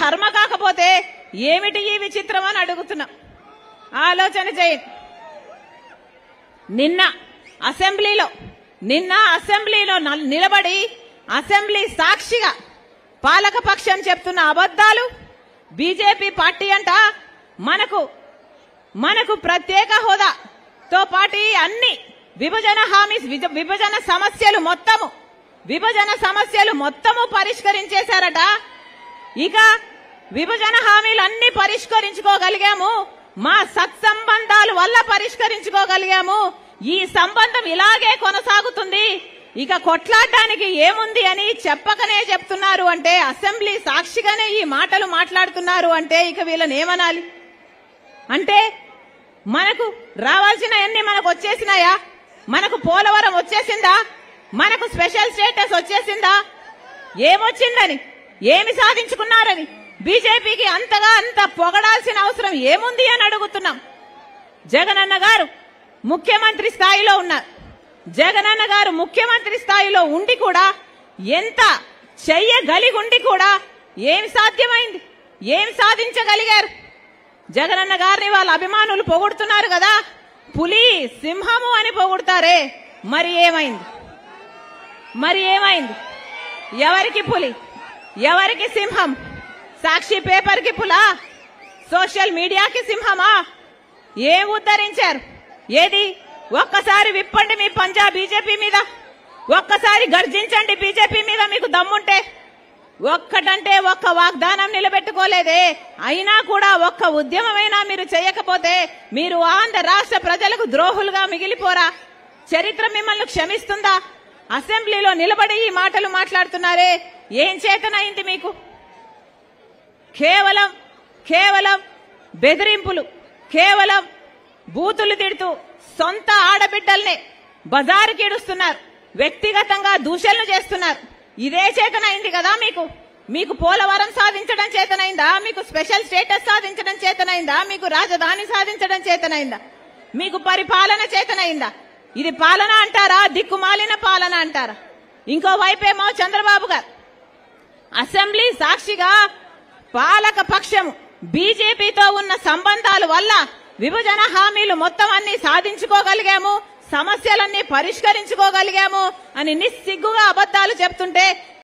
కర్మ కాకపోతే ఏమిటి ఈ విచిత్రం అని అడుగుతున్నా. ఆలోచన చేయండి. నిన్న అసెంబ్లీలో నిలబడి అసెంబ్లీ సాక్షిగా పాలకపక్షం చెప్తున్న అబద్దాలు, బీజేపీ పార్టీ అంట మనకు ప్రత్యేక హోదాతో పాటు అన్ని విభజన సమస్యలు మొత్తము పరిష్కరించేశారట. ఇక విభజన హామీలు అన్ని పరిష్కరించుకోగలిగాము, మా సత్సంబంధాల వల్ల పరిష్కరించుకోగలిగాము, ఈ సంబంధం ఇలాగే కొనసాగుతుంది, ఇక కొట్లాడడానికి ఏముంది అని చెప్పకనే చెప్తున్నారు అంటే, అసెంబ్లీ సాక్షిగానే ఈ మాటలు మాట్లాడుతున్నారు అంటే ఇక వీళ్ళని ఏమనాలి? అంటే మనకు రావాల్సినవన్నీ మనకు వచ్చేసినాయా? మనకు పోలవరం వచ్చేసిందా? మనకు స్పెషల్ స్టేటస్ వచ్చేసిందా? ఏమొచ్చిందని, ఏమి సాధించుకున్నారని బీజేపీకి అంత పొగడాల్సిన అవసరం ఏముంది అని అడుగుతున్నాం. జగనన్న గారు ముఖ్యమంత్రి స్థాయిలో ఉన్నారు. జగనన్న గారు ముఖ్యమంత్రి స్థాయిలో ఉండి కూడా, ఎంత చెయ్యగలిగుండి కూడా ఏం సాధ్యమైంది? ఏం సాధించగలిగారు? జగనన్న గారిని వాళ్ళ అభిమానులు పొగుడుతున్నారు కదా, పులి సింహము అని పొగుడుతారే, మరి ఏమైంది? ఎవరికి పులి, ఎవరికి సింహం? సాక్షి పేపర్కి పులా, సోషల్ మీడియాకి సింహమా? ఏం ఉద్ధరించారు? ఏది? ఒక్కసారి విప్పండి మీ పంజా బీజేపీ మీద, ఒక్కసారి గర్జించండి బీజేపీ మీద మీకు దమ్ముంటే. ఒక్కటంటే ఒక్క వాగ్దానం నిలబెట్టుకోలేదే, అయినా కూడా ఒక్క ఉద్యమమైనా మీరు చేయకపోతే మీరు ఆంధ్ర రాష్ట్ర ప్రజలకు ద్రోహులుగా మిగిలిపోరా? చరిత్ర మిమ్మల్ని క్షమిస్తుందా? అసెంబ్లీలో నిలబడి ఈ మాటలు మాట్లాడుతున్నారే, ఏం చేతనైంది మీకు? కేవలం బెదిరింపులు, కేవలం బూతులు తిడుతూ సొంత ఆడబిడ్డల్ని బజారుకి ఇడుస్తున్నారు, వ్యక్తిగతంగా దూషణలు చేస్తున్నారు. ఇదే చేతనైంది కదా మీకు పోలవరం సాధించడం చేతనైందా? మీకు స్పెషల్ స్టేటస్ సాధించడం చేతనైందా? మీకు రాజధాని సాధించడం చేతనైందా? మీకు పరిపాలన చేతనైందా? ఇది పాలన అంటారా? దిక్కుమాలిన పాలన అంటారా? ఇంకో వైపేమో చంద్రబాబు గారు అసెంబ్లీ సాక్షిగా పాలక పక్షం బీజేపీతో ఉన్న సంబంధాల వల్ల విభజన హామీలు మొత్తం అన్ని సాధించుకోగలిగాము, సమస్యలన్నీ పరిష్కరించుకోగలిగాము అని నిస్సిగ్గుగా అబద్దాలు చెప్తుంటే